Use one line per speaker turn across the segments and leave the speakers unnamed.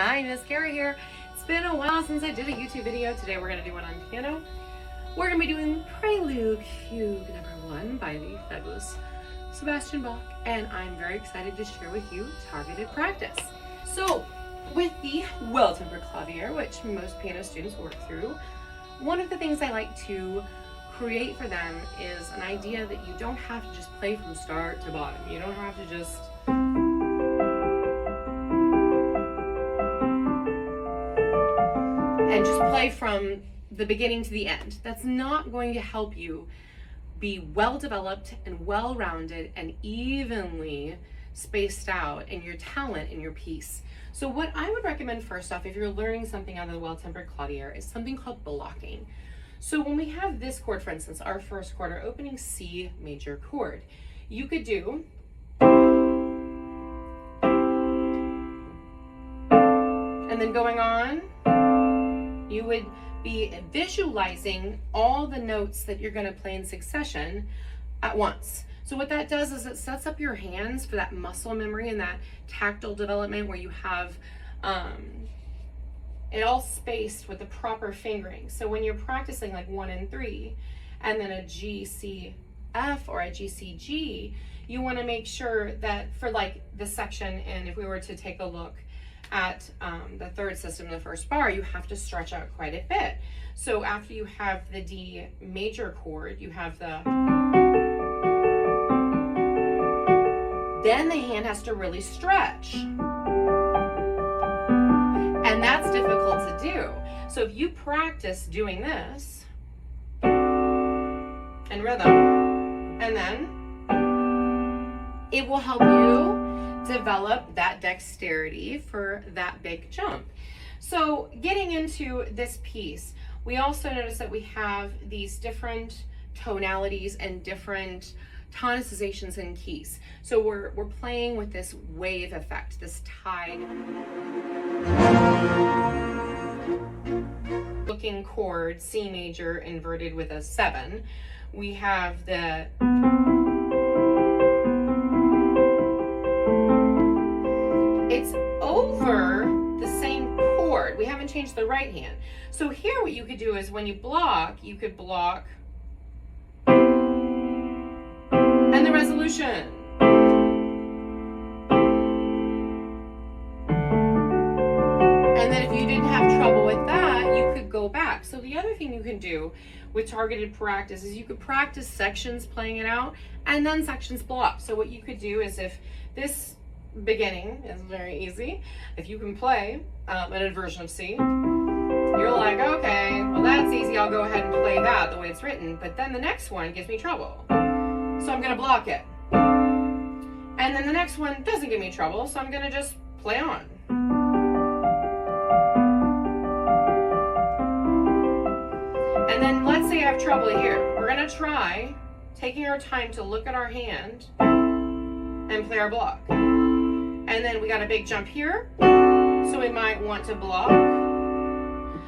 Hi, Miss Kara here. It's been a while since I did a YouTube video. Today we're going to do one on piano. We're going to be doing Prelude Fugue No. 1 by the fabulous Sebastian Bach, and I'm very excited to share with you targeted practice. So, with the well-tempered clavier, which most piano students work through, one of the things I like to create for them is an idea that you don't have to just play from start to bottom. You don't have to just play from the beginning to the end. That's not going to help you be well-developed and well-rounded and evenly spaced out in your talent in your piece. So what I would recommend first off, if you're learning something on the well-tempered clavier, is something called blocking. So when we have this chord, for instance, our first chord, our opening C major chord, you could do and then going on, you would be visualizing all the notes that you're going to play in succession at once. So what that does is it sets up your hands for that muscle memory and that tactile development where you have it all spaced with the proper fingering. So when you're practicing like 1 and 3 and then a G, C, F or a G, C, G, you want to make sure that for like the section, and if we were to take a look at the third system, the first bar, you have to stretch out quite a bit. So after you have the D major chord, you have the, then the hand has to really stretch. And that's difficult to do. So if you practice doing this and rhythm, and then it will help you develop that dexterity for that big jump. So getting into this piece, we also notice that we have these different tonalities and different tonicizations and keys. So we're playing with this wave effect, this tide looking chord, C major inverted with a 7. We have the it's over the same chord. We haven't changed the right hand. So here what you could do is when you block, you could block and the resolution. And then if you didn't have trouble with that, you could go back. So the other thing you can do with targeted practice is you could practice sections playing it out and then sections block. So what you could do is if this beginning is very easy, if you can play an inversion of C, you're like, okay, well that's easy, I'll go ahead and play that the way it's written, but then the next one gives me trouble, so I'm gonna block it. And then the next one doesn't give me trouble, so I'm gonna just play on. And then let's say I have trouble here. We're gonna try taking our time to look at our hand and play our block. And then we got a big jump here, so we might want to block.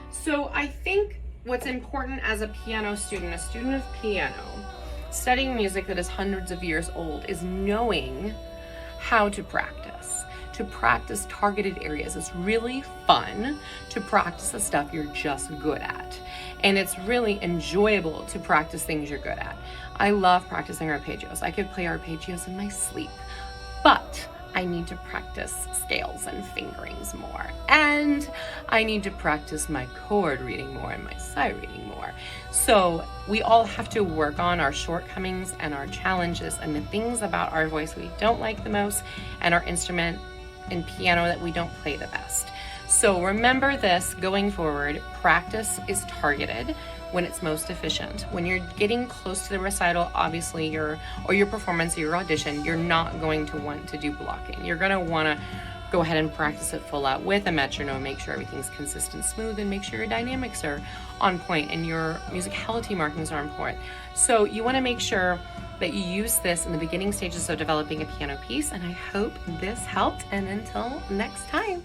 So I think what's important as a piano student, a student of piano, studying music that is hundreds of years old, is knowing how to practice targeted areas. It's really fun to practice the stuff you're just good at. And it's really enjoyable to practice things you're good at. I love practicing arpeggios. I could play arpeggios in my sleep, but I need to practice scales and fingerings more. And I need to practice my chord reading more and my sight reading more. So we all have to work on our shortcomings and our challenges and the things about our voice we don't like the most and our instrument in piano that we don't play the best. So remember this going forward, practice is targeted when it's most efficient. When you're getting close to the recital, obviously your performance or your audition, you're not going to want to do blocking. You're gonna wanna go ahead and practice it full out with a metronome, make sure everything's consistent, smooth, and make sure your dynamics are on point and your musicality markings are on point. So you wanna make sure that you use this in the beginning stages of developing a piano piece, and I hope this helped, and until next time.